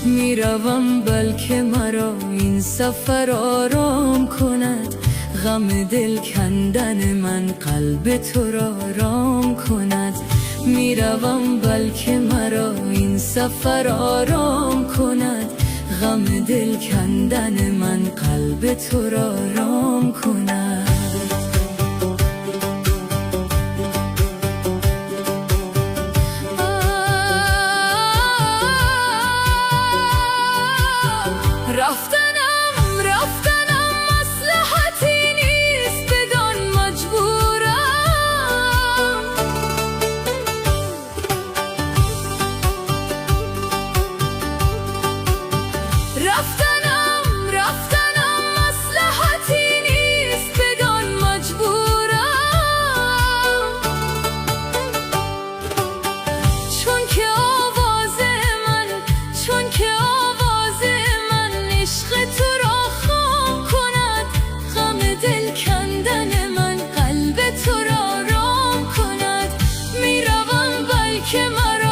میروم بلکه مرا این سفر آرام کند، غم دل کندن من قلب تو را آرام کند. میروم بلکه مرا این سفر آرام کند، غم دل کندن من قلب تو را آرام کند. رفتنم مصلحتی نیست، بدان مجبورم. رفتنم مصلحتی نیست، بدان مجبورم. چون که آواز من عشق تو را خام کند، غم دل کندن من قلب تو را آرام کند. میروم بلکه مرا